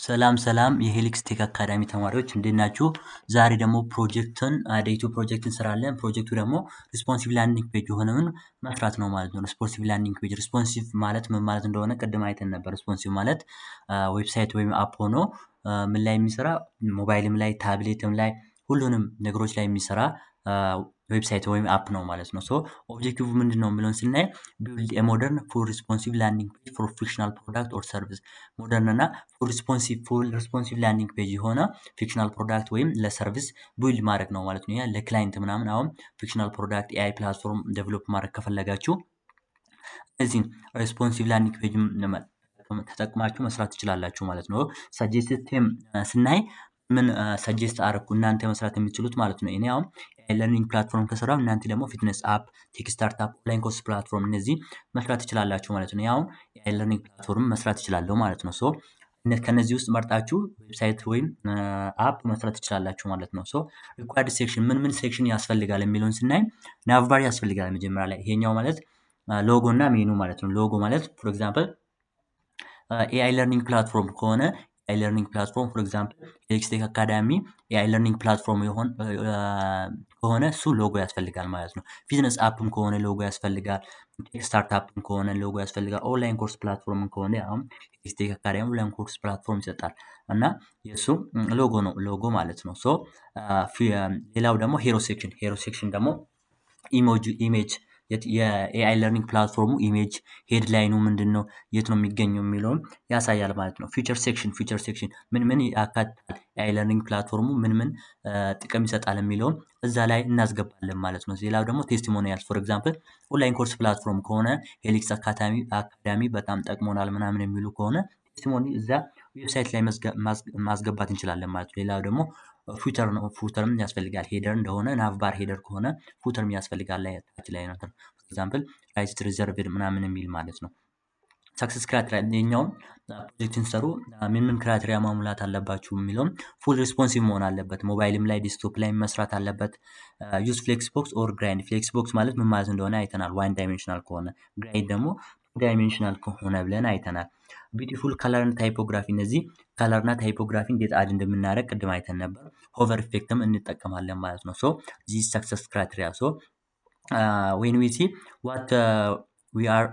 ሰላም የሄሊክስ ቴክ አካዳሚ ተማሪዎች እንዴት ናችሁ? ዛሬ ደግሞ ዴይቱ ፕሮጀክትን እንሰራለን። ፕሮጀክቱ ደግሞ ሪስፖንሲቭ ላንዲንግ ፔጅ የሆነውን መስራት ነው ማለት ነው። ሪስፖንሲቭ ላንዲንግ ፔጅ ሪስፖንሲቭ ማለት ምን ማለት እንደሆነ ቅድም አይተን ነበር። ሪስፖንሲቭ ማለት ዌብሳይት ወይም አፕ ሆኖ ምን ላይ የሚሰራ ሞባይልም ላይ ታብሌትም ላይ ሁሉንም ነገሮች ላይ የሚሰራ ዌብሳይት ወይም አፕ ነው ማለት ነው። ሶ ኦብጀክቲቭ ምንድነው የሚለውን ስናይ ቢልድ ኤ ሞደርን ፉል ሪስፖንሲቭ ላንዲንግ ፔጅ ፎር ፊክሽናል ፕሮዳክት ኦር ሰርቪስ ሞደርን እና ፉል ሪስፖንሲቭ ላንዲንግ ፔጅ የሆነ ፊክሽናል ፕሮዳክት ወይም ለሰርቪስ ቢልድ ማድረግ ነው ማለት ነው። ያ ለክላይንት ምናምን አሁን ፊክሽናል ፕሮዳክት ኤአይ ፕላትፎርም ዴቨሎፕ ማድረግ ከፈለጋችሁ እዚህ ሪስፖንሲቭ ላንዲንግ ፔጅ ተጠቅማችሁ መስራት ትችላላችሁ ማለት ነው። ሰጀስት ስናይ ምን ሰጀስት አረኩ እናንተ መስራት የምትችሉት ማለት ነው። እኔ አሁን ለርኒንግ ፕላትፎርም ከሰራው እናንተ ደግሞ ፊትነስ አፕ፣ ቴክ ስታርታፕ፣ ኦንላይን ኮርስ ፕላትፎርም እነዚህ መስራት ትችላላችሁ ማለት ነው። ያው ለርኒንግ ፕላትፎርም መስራት ትችላለሁ ማለት ነው። ሶ ከነዚህ ውስጥ መርጣችሁ ዌብሳይት ወይም አፕ መስራት ትችላላችሁ ማለት ነው። ሶ ሪኳርድ ሴክሽን ምን ሴክሽን ያስፈልጋል የሚለውን ስናይ ናቪባር ያስፈልጋል መጀመሪያ ላይ። ይሄኛው ማለት ሎጎ እና ሜኑ ማለት ነው። ሎጎ ማለት ፎር ኤግዛምፕል ኤአይ ለርኒንግ ፕላትፎርም ከሆነ ኤአይ ለርኒንግ ፕላትፎርም ፎር ኤግዛምፕል ሄሊክስ ቴክ አካዳሚ ኤአይ ለርኒንግ ፕላትፎርም ከሆነ እሱ ሎጎ ያስፈልጋል ማለት ነው። ቢዝነስ አፕም ከሆነ ሎጎ ያስፈልጋል። ቴክ ስታርታፕም ከሆነ ሎጎ ያስፈልጋል። ኦንላይን ኮርስ ፕላትፎርም ከሆነ አሁን ሄሊክስ ቴክ አካዳሚ ኦንላይን ኮርስ ፕላትፎርም ይሰጣል እና የሱ ሎጎ ነው ሎጎ ማለት ነው። ሶ ሌላው ደግሞ ሄሮ ሴክሽን ደግሞ ኢሜጅ የኤአይ ለርኒንግ ፕላትፎርሙ ኢሜጅ ሄድላይኑ ምንድነው የት ነው የሚገኘው የሚለውን ያሳያል ማለት ነው። ፊቸር ሴክሽን ምን ያካትታል ኤአይ ለርኒንግ ፕላትፎርሙ ምን ጥቅም ይሰጣል የሚለውን እዛ ላይ እናስገባለን ማለት ነው። ሌላው ደግሞ ቴስቲሞኒያልስ ፎር ኤግዛምፕል ኦንላይን ኮርስ ፕላትፎርም ከሆነ ሄሊክስ አካዳሚ በጣም ጠቅሞናል ምናምን የሚሉ ከሆነ ቴስቲሞኒ እዛ ዌብሳይት ላይ ማስገባት እንችላለን ማለት ነው። ሌላው ደግሞ ፉተርም ያስፈልጋል። ሄደር እንደሆነ ናቭባር ሄደር ከሆነ ፉተርም ያስፈልጋል ላይ ታች ላይ ነው። ፎር ኤግዛምፕል ራይት ሪዘርቭድ ምናምን የሚል ማለት ነው። ሰክሰስ ክራይቴሪያ የኛውን ፕሮጀክትን ሰሩ ምን ክራይቴሪያ ማሙላት አለባችሁ የሚለውም ፉል ሪስፖንሲቭ መሆን አለበት። ሞባይልም ላይ ዲስክቶፕ ላይ መስራት አለበት። ዩዝ ፍሌክስቦክስ ኦር ግራይንድ። ፍሌክስቦክስ ማለት ምን ማለት እንደሆነ አይተናል። ዋን ዳይሜንሽናል ከሆነ ግራይንድ ደግሞ ዳይሜንሽናል ከሆነ ብለን አይተናል። ቢዩቲፉል ከለር እና ታይፖግራፊ እነዚህ ከለር እና ታይፖግራፊ እንዴት አድ እንደምናደርግ ቅድም አይተን ነበር። ሆቨር ኢፌክትም እንጠቀማለን ማለት ነው። ሶ ዚስ ሰክሰስ ክራይቴሪያ ሶ when we see what we are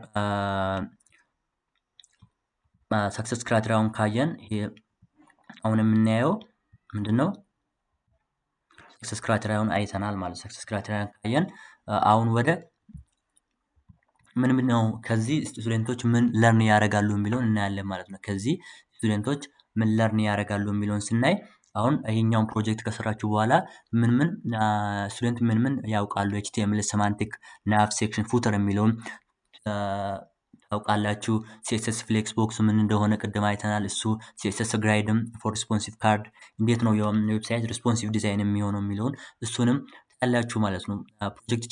ሰክሰስ ክራይቴሪያውን ካየን አሁን የምናየው ምንድነው ሰክሰስ ክራይቴሪያውን አይተናል ማለት ሰክሰስ ክራይቴሪያን ካየን አሁን ወደ ምን ነው ከዚህ ስቱደንቶች ምን ለርን ያደርጋሉ የሚለውን እናያለን ማለት ነው። ከዚህ ስቱደንቶች ምን ለርን ያደርጋሉ የሚለውን ስናይ አሁን ይሄኛውን ፕሮጀክት ከሰራችሁ በኋላ ምን ስቱደንት ምን ያውቃሉ ኤችቲኤምኤል፣ ሰማንቲክ፣ ናቭ፣ ሴክሽን፣ ፉተር የሚለውን ታውቃላችሁ። ሲኤስኤስ ፍሌክስ ቦክስ ምን እንደሆነ ቅድም አይተናል። እሱ ሲኤስኤስ ጋይድም ፎር ሪስፖንሲቭ ካርድ እንዴት ነው የዌብሳይት ሪስፖንሲቭ ዲዛይን የሚሆነው የሚለውን እሱንም ታያላችሁ ማለት ነው። ፕሮጀክት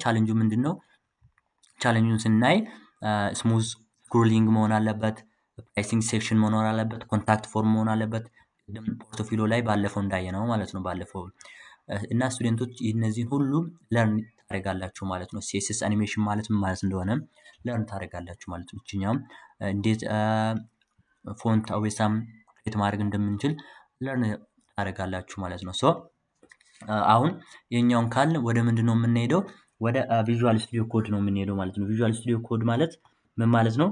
ቻሌንጁ ምንድነው? ቻሌንጁን ስናይ ስሙዝ ስክሮሊንግ መሆን አለበት። ፕራይሲንግ ሴክሽን መኖር አለበት። ኮንታክት ፎርም መሆን አለበት። ፖርቶፊሊዮ ላይ ባለፈው እንዳየነው ማለት ነው። ባለፈው እና ስቱደንቶች እነዚህን ሁሉ ለርን ታደርጋላችሁ ማለት ነው። ሲኤስኤስ አኒሜሽን ማለት ምን ማለት እንደሆነ ለርን ታደርጋላችሁ ማለት ነው። እቺኛም እንዴት ፎንት አዌሳም ክሬት ማድረግ እንደምንችል ለርን ታደርጋላችሁ ማለት ነው። ሶ አሁን የኛውን ካልን ወደ ምንድነው የምንሄደው? ወደ ቪዥዋል ስቱዲዮ ኮድ ነው የምንሄደው ማለት ነው። ቪዥዋል ስቱዲዮ ኮድ ማለት ምን ማለት ነው?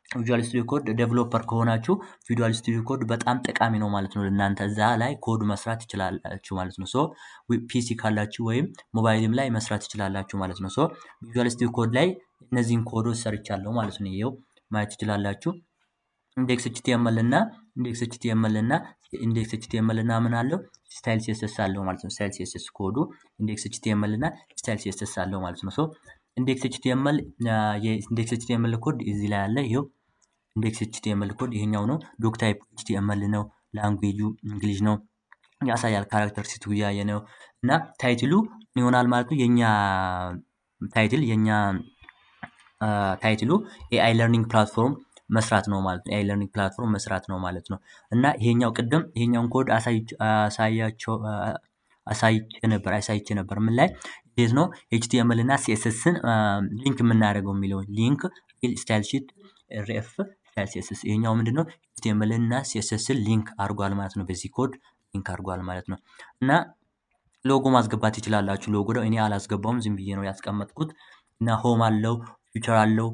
ቪዥዋል ስቱዲዮ ኮድ ዴቨሎፐር ከሆናችሁ ቪዥዋል ስቱዲዮ ኮድ በጣም ጠቃሚ ነው ማለት ነው። እናንተ እዛ ላይ ኮድ መስራት ትችላላችሁ ማለት ነው። ሶ ፒሲ ካላችሁ ወይም ሞባይልም ላይ መስራት ትችላላችሁ ማለት ነው። ሶ ቪዥዋል ስቱዲዮ ኮድ ላይ እነዚህን ኮዶች ሰርቻለሁ ማለት ነው። ይሄው ማየት ትችላላችሁ። ኢንዴክስ ኤችቲኤምኤል እና ምን አለው ስታይል ሲኤስኤስ አለው ማለት ነው። ስታይል ሲኤስኤስ ኮዱ ኢንዴክስ ኤችቲኤምኤል እና ስታይል ሲኤስኤስ አለው ማለት ነው። ሶ ኢንዴክስ ኤችቲኤምኤል ኮድ እዚህ ላይ አለ። ይሄው ኢንዴክስ ኤችቲኤምኤል ኮድ ይሄኛው ነው። ዶክ ታይፕ ኤችቲኤምኤል ነው። ላንጉዌጁ እንግሊዝ ነው ያሳያል። ካራክተር ሲቱ ያየ ነው እና ታይትሉ ይሆናል ማለት ነው። ታይትሉ ኤአይ ለርኒንግ ፕላትፎርም መስራት ነው ማለት ነው። ኤአይ ለርኒንግ ፕላትፎርም መስራት ነው ማለት ነው። እና ይሄኛውን ኮድ አሳይቼ ነበር ምን ላይ እንዴት ነው ኤችቲኤምኤል እና ሲኤስኤስን ሊንክ የምናደርገው የሚለው ሊንክ ስታይል ሺት ሬፍ ስታይል ሲኤስኤስ ይሄኛው ምንድነው ኤችቲኤምኤል እና ሲኤስኤስ ሊንክ አድርጓል ማለት ነው። በዚህ ኮድ ሊንክ አድርጓል ማለት ነው። እና ሎጎ ማስገባት ይችላላችሁ። ሎጎ ነው እኔ አላስገባውም ዝም ብዬ ነው ያስቀመጥኩት። እና ሆም አለው ፊውቸር አለው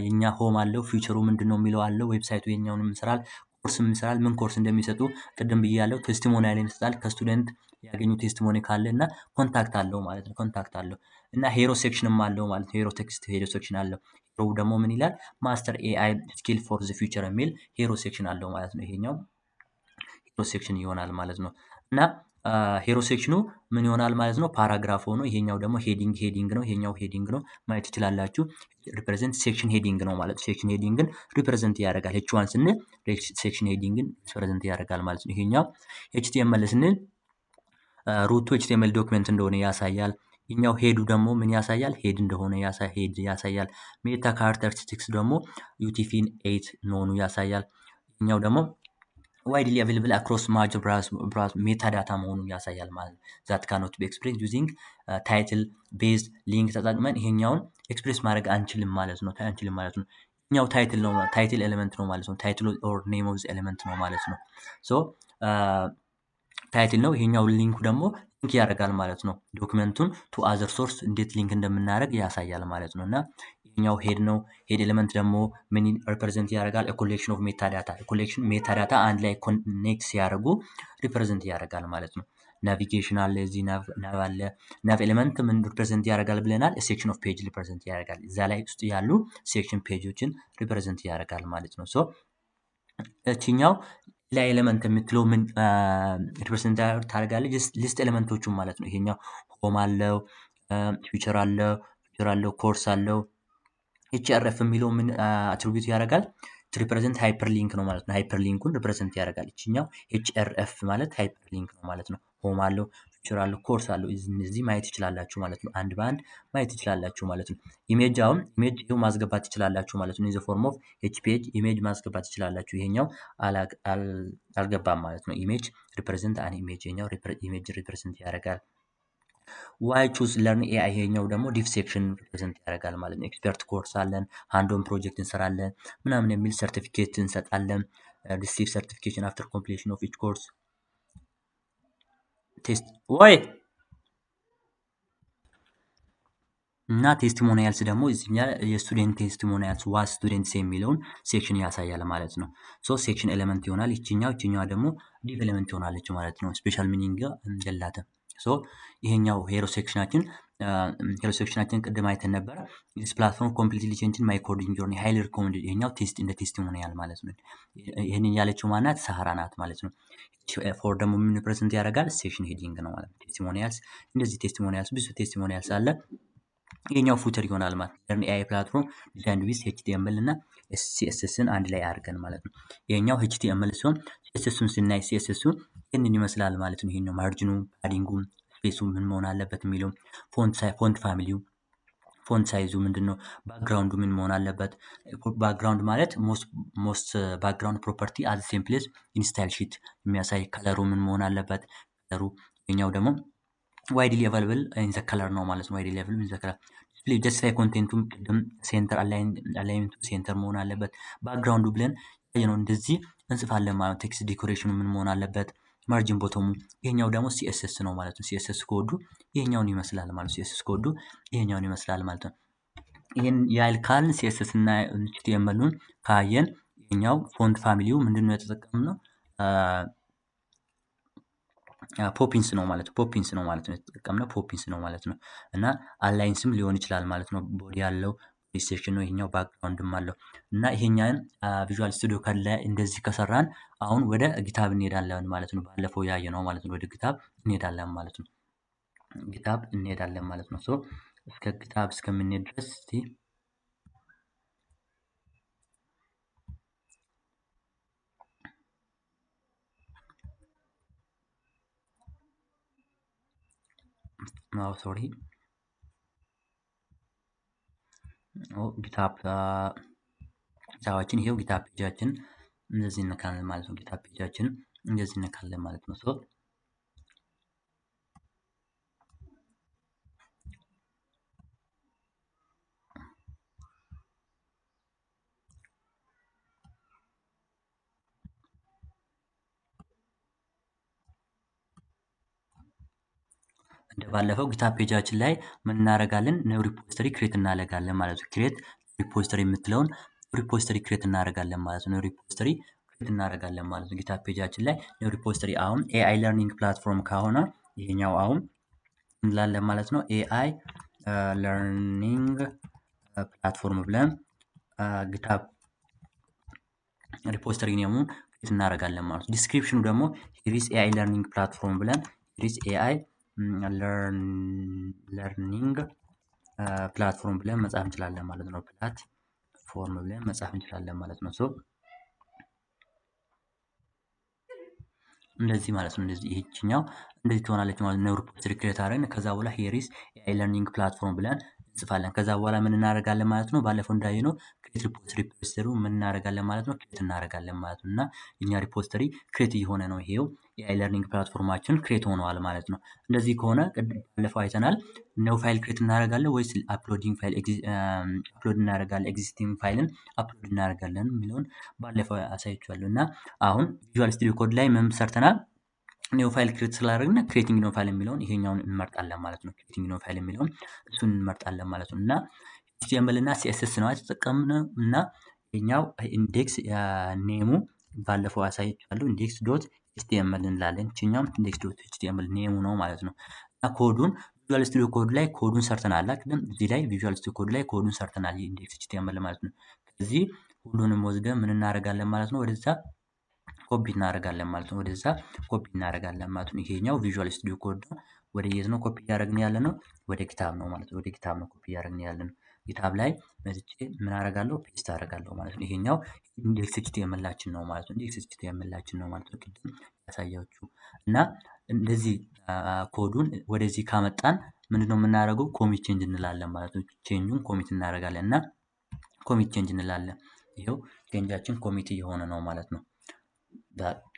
የኛ ሆም አለው ፊውቸሩ ምንድነው የሚለው አለው ዌብሳይቱ የኛውንም ይሰራል ኮርስም ይሰራል ምን ኮርስ እንደሚሰጡ ቅድም ብያለሁ። ቴስቲሞኒያል ይሰጣል ከስቱደንት ያገኙ ቴስቲሞኒ ካለ እና ኮንታክት አለው ማለት ነው። ኮንታክት አለው እና ሄሮ ሴክሽንም አለው ማለት ነው። ሄሮ ቴክስት ሄሮ ሴክሽን አለው። ሄሮ ደግሞ ምን ይላል ማስተር ኤአይ ስኪል ፎር ዘ ፊውቸር የሚል ሄሮ ሴክሽን አለው ማለት ነው። ይሄኛው ሄሮ ሴክሽን ይሆናል ማለት ነው። እና ሄሮ ሴክሽኑ ምን ይሆናል ማለት ነው ፓራግራፍ ሆኖ ይሄኛው ደግሞ ሄዲንግ ነው። ይሄኛው ሄዲንግ ነው ማየት ትችላላችሁ። ሪፕሬዘንት ሴክሽን ሄዲንግ ነው ማለት ሴክሽን ሄዲንግን ሪፕሬዘንት ያደርጋል። ኤች1 ስንል ሴክሽን ሄዲንግን ሪፕሬዘንት ያደርጋል ማለት ነው። ይሄኛው ኤችቲኤምኤል ስንል ሩቱ ኤችቲኤምኤል ዶክመንት እንደሆነ ያሳያል። ይሄኛው ሄዱ ደግሞ ምን ያሳያል ሄድ እንደሆነ ያሳያል። ሜታ ካራክተሪስቲክስ ደግሞ ዩቲፊን 8 መሆኑ ያሳያል። ይሄኛው ደግሞ ዋይድሊ አቬይላብል አክሮስ ማጅር ብራውዝ ሜታ ዳታ መሆኑን ያሳያል ማለት ነው። ዛት ካኖት ቢ ኤክስፕሬስ ዩዚንግ ታይትል ቤዝ ሊንክ ተጠቅመን ይሄኛውን ኤክስፕሬስ ማድረግ አንችልም ማለት ነው። ይሄኛው ታይትል ነው ታይትል ኤሌመንት ነው ማለት ነው። ታይትል ኦር ኔም ኦፍ ዘ ኤሌመንት ነው ማለት ነው። ሶ ታይትል ነው። ይሄኛው ሊንኩ ደግሞ ሊንክ ያደርጋል ማለት ነው። ዶክመንቱን ቱ አዘር ሶርስ እንዴት ሊንክ እንደምናደርግ ያሳያል ማለት ነው። እና ይሄኛው ሄድ ነው። ሄድ ኤሌመንት ደግሞ ምን ሪፕሬዘንት ያደርጋል ኮሌክሽን ኦፍ ሜታ ዳታ ኮሌክሽን ሜታ ዳታ አንድ ላይ ኮኔክት ሲያደርጉ ሪፕሬዘንት ያደርጋል ማለት ነው። ናቪጌሽን አለ እዚህ ናቭ አለ። ናቭ ኤሌመንት ምን ሪፕሬዘንት ያደርጋል ብለናል ሴክሽን ኦፍ ፔጅ ሪፕሬዘንት ያደርጋል። እዛ ላይ ውስጥ ያሉ ሴክሽን ፔጆችን ሪፕሬዘንት ያደርጋል ማለት ነው። ሶ እቺኛው ላይ ኤሌመንት የምትለው ምን ሪፕሬዘንት ታደርጋለች ሊስት ኤሌመንቶቹን ማለት ነው። ይሄኛው ሆም አለው ፊውቸር አለው ኮርስ አለው። ኤችአርኤፍ የሚለው ምን አትሪቢዩት ያደርጋል ሪፕሬዘንት ሃይፐር ሊንክ ነው ማለት ነው። ሃይፐር ሊንኩን ሪፕሬዘንት ያደርጋል። እቺኛው ኤችአርኤፍ ማለት ሃይፐር ሊንክ ነው ማለት ነው። ሆም አለው ፊውቸር አለው ኮርስ አለው እነዚህ ማየት ትችላላችሁ ማለት ነው። አንድ በአንድ ማየት ትችላላችሁ ማለት ነው። ኢሜጅ ይሄው ማስገባት ትችላላችሁ ማለት ነው። ኢን ዘ ፎርም ኦፍ ኤችፒኤጅ ኢሜጅ ማስገባት ትችላላችሁ። ይሄኛው አልገባም ማለት ነው። ኢሜጅ ሪፕሬዘንት አን ኢሜጅ ይሄኛው ኢሜጅ ሪፕሬዘንት ያደርጋል። ዋይ ቹዝ ለርን ኤአይ ይሄኛው ደግሞ ዲፍ ሴክሽን ሪፕሬዘንት ያደርጋል ማለት ነው። ኤክስፐርት ኮርስ አለን ሃንድ ኦን ፕሮጀክት እንሰራለን ምናምን የሚል ሰርቲፊኬት እንሰጣለን። ሪሲቭ ሰርቲፊኬሽን አፍተር ኮምፕሊሽን ኦፍ ኢች ኮርስ ቴስት ወይ እና ቴስቲሞኒያልስ ደግሞ እዚህኛ የስቱደንት ቴስቲሞኒያልስ ዋስ ስቱደንትስ የሚለውን ሴክሽን ያሳያል ማለት ነው። ሶ ሴክሽን ኤሌመንት ይሆናል። ይችኛዋ ደግሞ ዲፍ ኤሌመንት ይሆናለች ማለት ነው። ስፔሻል ሚኒንግ የላትም። ሶ ይሄኛው ሄሮ ሴክሽናችን ቅድም አይተን ነበረ። ዲስ ፕላትፎርም ኮምፕሊትሊ ቼንጅን ማይ ኮዲንግ ጆርኒ ሃይሊ ሪኮመንድድ ይሄኛው ቴስት እንደ ቴስቲሞኒያል ማለት ነው። ይሄንን ያለችው ማናት ሳራ ናት ማለት ነው። ፎር ደግሞ ምን ፕሬዘንት ያደርጋል ሴክሽን ሄዲንግ ነው ማለት ነው። ቴስቲሞኒያልስ እንደዚህ ቴስቲሞኒያልስ ብዙ ቴስቲሞኒያልስ አለ። ይሄኛው ፉቸር ይሆናል ማለት ነው። ኤአይ ፕላትፎርም ዲዛይን ዊዝ ኤችቲኤምኤል እና ሲኤስኤስን አንድ ላይ አድርገን ማለት ነው። ይሄኛው ኤችቲኤምኤል ሲሆን ሲኤስኤስን ስናይ ሲኤስኤሱ ይህንን ይመስላል ማለት ነው። ይሄኛው ማርጂኑ ፓዲንጉ ስፔሱ ምን መሆን አለበት የሚለው ፎንት ፋሚሊው ፎንት ሳይዙ ምንድነው ባክግራውንዱ ምን መሆን አለበት። ባክግራውንድ ማለት ሞስት ባክግራውንድ ፕሮፐርቲ አዝ ሴም ፕሌስ ኢንስታይል ሺት የሚያሳይ ከለሩ ምን መሆን አለበት። ከለሩ ይሄኛው ደግሞ ዋይድሊ አቬይላብል ኢን ዘ ከለር ነው ማለት ነው። ዋይድሊ አቬይላብል ኢን ዘ ከለር ዲስፕሌይ ጀስቲፋይ ኮንቴንቱም ቅድም ሴንተር አላይንመንቱ ሴንተር መሆን አለበት። ባክግራውንዱ ብለን ያየነው እንደዚህ እንጽፋለን ማለት ቴክስት ዲኮሬሽኑ ምን መሆን አለበት። ማርጂን ቦተሙ ይሄኛው ደግሞ ሲኤስኤስ ነው ማለት ነው። ሲኤስኤስ ኮዱ ይሄኛውን ይመስላል ማለት ነው። ሲኤስኤስ ኮዱ ይሄኛውን ይመስላል ማለት ነው። ይሄን ያህል ካልን ሲኤስኤስ እና ኤችቲኤምኤልን ካየን ይሄኛው ፎንት ፋሚሊው ምንድነው የተጠቀምነው ፖፒንስ ነው ማለት ነው። ፖፒንስ ነው ማለት ነው የተጠቀምነው ፖፒንስ ነው ማለት ነው። እና አላይንስም ሊሆን ይችላል ማለት ነው። ቦዲ ያለው ሴክሽን ነው ይሄኛው ባክግራውንድም አለው። እና ይሄኛን ቪዥዋል ስቱዲዮ ካለ እንደዚህ ከሰራን አሁን ወደ ጊታብ እንሄዳለን ማለት ነው። ባለፈው ያየነው ማለት ነው። ወደ ጊታብ እንሄዳለን ማለት ነው። ጊታብ እንሄዳለን ማለት ነው። ሶ እስከ ጊታብ እስከምንሄድ ድረስ እስቲ ሶሪ ጊታባችን ይሄው ጊታብ ፔጃችን እንደዚህ እንነካለን ማለት ነው። ጊታብ ፔጃችን እንደዚህ እንነካለን ማለት ነው። ሶ እንደ ባለፈው ጊታብ ፔጃችን ላይ ምን እናደርጋለን? ኒው ሪፖዚተሪ ክሬት እናደርጋለን ማለት ነው። ክሬት ሪፖዚተሪ የምትለውን ሪፖዚተሪ ክሬት እናደርጋለን ማለት ነው። ሪፖዚተሪ ክሬት እናደርጋለን ማለት ነው። ጊታብ ፔጃችን ላይ ኒው ሪፖዚተሪ አሁን ኤአይ ለርኒንግ ፕላትፎርም ከሆነ ይሄኛው አሁን እንላለን ማለት ነው። ኤአይ ለርኒንግ ፕላትፎርም ብለን ጊታብ ሪፖዚተሪ ኔሙን ክሬት እናደርጋለን ማለት ነው። ዲስክሪፕሽኑ ደግሞ ሂሪስ ኤአይ ለርኒንግ ፕላትፎርም ብለን ሂሪስ ኤአይ ለርኒንግ ፕላትፎርም ብለን መጻፍ እንችላለን ማለት ነው። ፕላትፎርም ብለን መጻፍ እንችላለን ማለት ነው። እንደዚህ ማለት ነው። እንደዚህ ይሄችኛው እንደዚህ ትሆናለች ማለት ነው። ሪፖዚተሪ ክሬት አደረግን። ከዛ በኋላ ሂሪስ ኤአይ ለርኒንግ ፕላትፎርም ብለን እንጽፋለን። ከዛ በኋላ ምን እናደርጋለን ማለት ነው። ባለፈው እንዳየነው ክሬት ሪፖዚተሪ ምን እናደርጋለን ማለት ነው። ክሬት እናደርጋለን ማለት ነው። እና የኛ ሪፖዚተሪ ክሬት እየሆነ ነው። ይሄው የኤአይ ለርኒንግ ፕላትፎርማችን ክሬት ሆነዋል ማለት ነው። እንደዚህ ከሆነ ባለፈው አይተናል። ኖው ፋይል ክሬት እናደርጋለን ወይስ አፕሎዲንግ ፋይል አፕሎድ እናደርጋለን፣ ኤግዚስቲንግ ፋይልን አፕሎድ እናደርጋለን የሚለውን ባለፈው አሳይቻለሁ። እና አሁን ቪዥዋል ስቱዲዮ ኮድ ላይ ምን ሰርተናል? ኒው ፋይል ክሬት ስላደረግን ክሬቲንግ ኒው ፋይል የሚለውን ይሄኛውን እንመርጣለን ማለት ነው። ክሬቲንግ ኒው ፋይል የሚለውን እሱን እንመርጣለን ማለት ነው። እና ኤችቲኤምኤል እና ሲኤስኤስ ነው የተጠቀምነው። እና ይሄኛው ኢንዴክስ ኔሙ ባለፈው አሳይቻለሁ። ኢንዴክስ ዶት ኤችቲኤምኤል እንላለን። ይሄኛው ኢንዴክስ ዶት ኤችቲኤምኤል ኔሙ ነው ማለት ነው። እና ኮዱን ቪዥዋል ስቱዲዮ ኮድ ላይ ኮዱን ሰርተናል። ግን እዚህ ላይ ቪዥዋል ስቱዲዮ ኮድ ላይ ኮዱን ሰርተናል። ኢንዴክስ ኤችቲኤምኤል ማለት ነው። ከዚህ ሁሉንም ወስደን ምን እናደርጋለን ማለት ነው። ወደዛ ኮፒ እናደርጋለን ማለት ነው። ወደዛ ኮፒ እናደርጋለን ማለት ነው። ይሄኛው ቪዥዋል ስቱዲዮ ኮድ ነው። ወደ የት ነው ኮፒ እያደረግን ያለ ነው? ወደ ጊታብ ነው ማለት ነው። ወደ ጊታብ ነው ኮፒ እያደረግን ያለ ነው። ጊታብ ላይ መጥቼ ምን አደርጋለሁ? ፔስት አደርጋለሁ ማለት ነው። ይሄኛው ኢንዴክስ ኤችቲኤምኤላችን ነው ማለት ነው። ኢንዴክስ ኤችቲኤምኤላችን ነው ማለት ነው። ቅድም ያሳያችሁ እና እንደዚህ ኮዱን ወደዚህ ካመጣን ምንድነው የምናደርገው? ኮሚት ቼንጅ እንላለን ማለት ነው። ቼንጁን ኮሚት እናደርጋለን እና ኮሚት ቼንጅ እንላለን። ይሄው ቼንጃችን ኮሚት እየሆነ ነው ማለት ነው።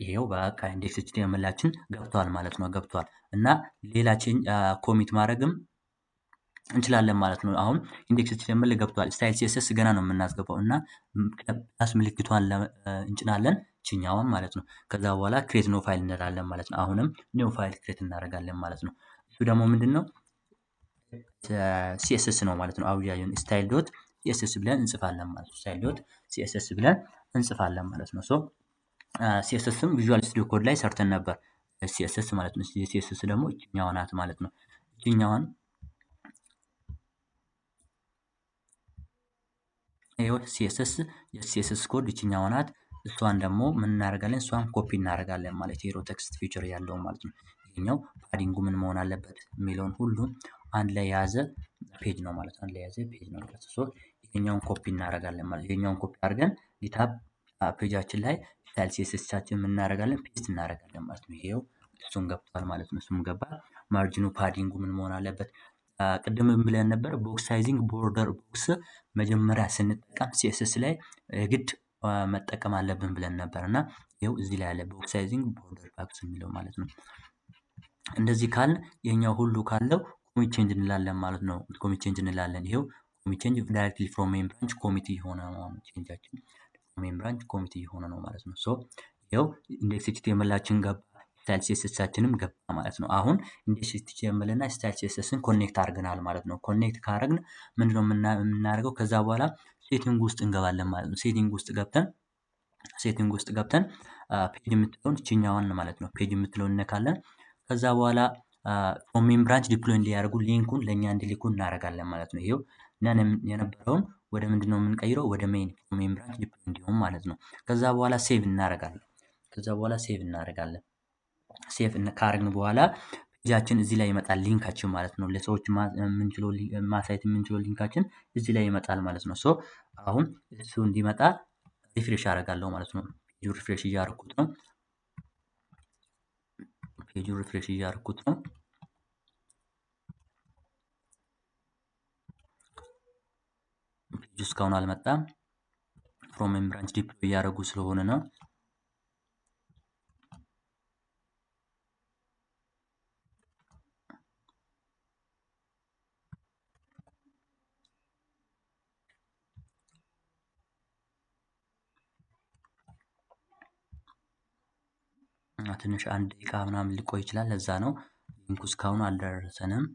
ይሄው በቃ ኢንዴክስ ኤችቲኤምኤላችን ገብቷል ማለት ነው። ገብቷል እና ሌላ ኮሚት ማድረግም እንችላለን ማለት ነው። አሁን ኢንዴክስ ኤችቲኤምኤል ገብቷል። ስታይል ሲኤስኤስ ገና ነው የምናስገባው እና ፕላስ ምልክቷን እንጭናለን ችኛዋን ማለት ነው። ከዛ በኋላ ክሬት ኖ ፋይል እንላለን ማለት ነው። አሁንም ኒው ፋይል ክሬት እናደርጋለን ማለት ነው። እሱ ደግሞ ምንድን ነው? ሲኤስኤስ ነው ማለት ነው። አብያዩን ስታይል ዶት ሲኤስኤስ ብለን እንጽፋለን ማለት ነው። ስታይል ዶት ሲኤስኤስ ብለን እንጽፋለን ማለት ነው። ሲኤስኤስም ቪዥዋል ስቱዲዮ ኮድ ላይ ሰርተን ነበር። ሲኤስኤስ ማለት ነው። ሲኤስኤስ ደግሞ እችኛዋ ናት ማለት ነው። እችኛዋን ይኸው ሲኤስኤስ ኮድ እችኛዋ ናት። እሷን ደግሞ ምን እናደርጋለን? እሷን ኮፒ እናደርጋለን ማለት ሄሮ ቴክስት ፊቸር ያለው ማለት ነው። ይሄኛው ፓዲንጉ ምን መሆን አለበት የሚለውን ሁሉም አንድ ላይ የያዘ ፔጅ ነው ማለት ነው። አንድ ላይ የያዘ ፔጅ ነው ማለት ነው። ይሄኛውን ኮፒ እናደርጋለን ማለት ይሄኛውን ኮፒ አድርገን ጊታብ ፔጃችን ላይ ስታይል ሲኤስኤሳችን ምን እናደርጋለን? ፔስት እናደርጋለን ማለት ነው። ይሄው እሱም ገብቷል ማለት ነው። እሱም ገባ። ማርጂኑ ፓዲንጉ ምን መሆን አለበት? ቅድም ብለን ነበር ቦክስ ሳይዚንግ ቦርደር ቦክስ መጀመሪያ ስንጠቀም ሲኤስኤስ ላይ ግድ መጠቀም አለብን ብለን ነበር እና ይኸው እዚህ ላይ ያለ ቦክስ ሳይዚንግ ቦርደር ቦክስ የሚለው ማለት ነው። እንደዚህ ካልን የኛው ሁሉ ካለው ኮሚት ቼንጅ እንላለን ማለት ነው። ኮሚት ቼንጅ እንላለን። ይኸው ኮሚት ቼንጅ ዳይሬክትሊ ፍሮም ሜን ብራንች ኮሚት የሆነ ነው ቼንጃችን ሜን ብራንች ኮሚት የሆነ ነው ማለት ነው። ይኸው ኢንዴክስ ኤችቲኤምኤላችን ገባ፣ ስታይል ሲኤስኤሳችንም ገባ ማለት ነው። አሁን ኢንዴክስ ኤችቲኤምኤል እና ስታይል ሲኤስኤስን ኮኔክት አድርገናል ማለት ነው። ኮኔክት ካደረግን ምንድነው የምናደርገው? ከዛ በኋላ ሴቲንግ ውስጥ እንገባለን ማለት ነው። ሴቲንግ ውስጥ ገብተን ፔጅ የምትለውን ችኛዋን ማለት ነው። ፔጅ የምትለውን እነካለን። ከዛ በኋላ ፍሮም ሜን ብራንች ዲፕሎይ እንዲያደርጉ ሊንኩን ለእኛ እንዲልኩ እናደርጋለን ማለት ነው። ይሄው የነበረውን ወደ ምንድነው የምንቀይረው? ወደ ሜን ብራንች ዲፕሎይ እንዲሆን ማለት ነው። ከዛ በኋላ ሴቭ እናደርጋለን። ሴቭ ካረግን በኋላ ፔጃችን እዚህ ላይ ይመጣል ሊንካችን ማለት ነው። ለሰዎች ማሳየት የምንችለው ሊንካችን እዚህ ላይ ይመጣል ማለት ነው። አሁን እሱ እንዲመጣ ሪፍሬሽ አደርጋለሁ ማለት ነው። ፔጁ ሪፍሬሽ እያደረኩት ነው። ፔጁ እስካሁን አልመጣም። ፍሮም ሜን ብራንች ዲፕሎይ እያደረጉ ስለሆነ ነው። ትንሽ አንድ ደቂቃ ምናምን ሊቆይ ይችላል። ለዛ ነው ሊንኩ እስካሁን አልደረሰንም።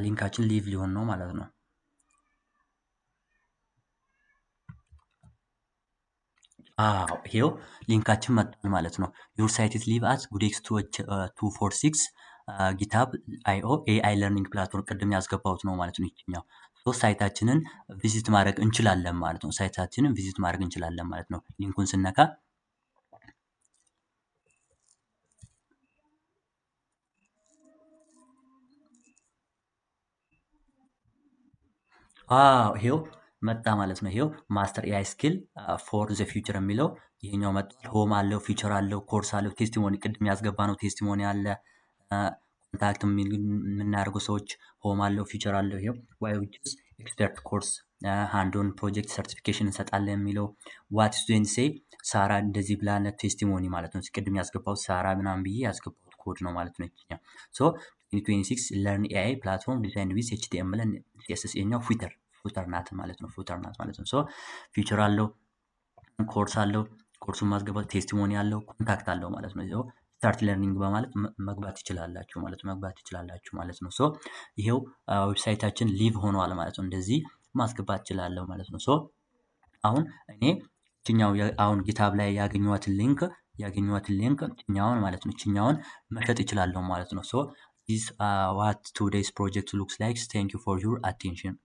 ሊንካችን ሊቭ ሊሆን ነው ማለት ነው። ይሄው ሊንካችን መጥቷል ማለት ነው። ዩር ሳይት ኢዝ ሊቭ አት ጉዴክስ 246 ጊታብ አይኦ ኤአይ ለርኒንግ ፕላትፎርም ቅድም ያስገባሁት ነው ማለት ነው። ይችኛው ሳይታችንን ቪዚት ማድረግ እንችላለን ማለት ነው። ሳይታችንን ቪዚት ማድረግ እንችላለን ማለት ነው። ሊንኩን ስነካ ይሄው መጣ ማለት ነው። ይሄው ማስተር ኤአይ ስኪል ፎር ዘ ፊውቸር የሚለው ይሄኛው መጥቷል። ሆም አለው፣ ፊቸር አለው፣ ኮርስ አለው፣ ቴስቲሞኒ ቅድም ያስገባ ነው ቴስቲሞኒ አለ። ኮንታክት የምናደርጉ ሰዎች ሆም አለው፣ ፊቸር አለው። ይሄው ዋይ ዊችስ ኤክስፐርት ኮርስ ሃንድ ኦን ፕሮጀክት ሰርቲፊኬሽን እንሰጣለን የሚለው ዋት ስቱደንት ሴይ ሳራ እንደዚህ ብላነ ቴስቲሞኒ ማለት ነው። ቅድም ያስገባው ሳራ ምናምን ብዬ ያስገባሁት ኮድ ነው ማለት ነው። ይችኛው 2026 ለርን ኤአይ ፕላትፎርም ዲዛይን ዊዝ ኤችቲኤምኤል ሲኤስኤስ የኛው ፉተር ናት ማለት ነው። ፉተር ናት ማለት ነው። ፊቸር አለው፣ ኮርስ አለው፣ ኮርሱን ማስገባት፣ ቴስቲሞኒ አለው፣ ኮንታክት አለው ማለት ነው። ስታርት ለርኒንግ በማለት መግባት ይችላላችሁ ማለት ነው። ይሄው ዌብሳይታችን ሊቭ ሆኗል ማለት ነው። እንደዚህ ማስገባት ይችላለሁ ማለት ነው። አሁን እኔ አሁን ጊታብ ላይ ያገኘኋትን ሊንክ ችኛውን ማለት ነው ችኛውን መሸጥ ይችላለሁ ማለት ነው። ዲስ ዋት ቱዴይስ ፕሮጀክት ሉክስ ላይክ። ቴንክ ዩ ፎር ዩር አቴንሽን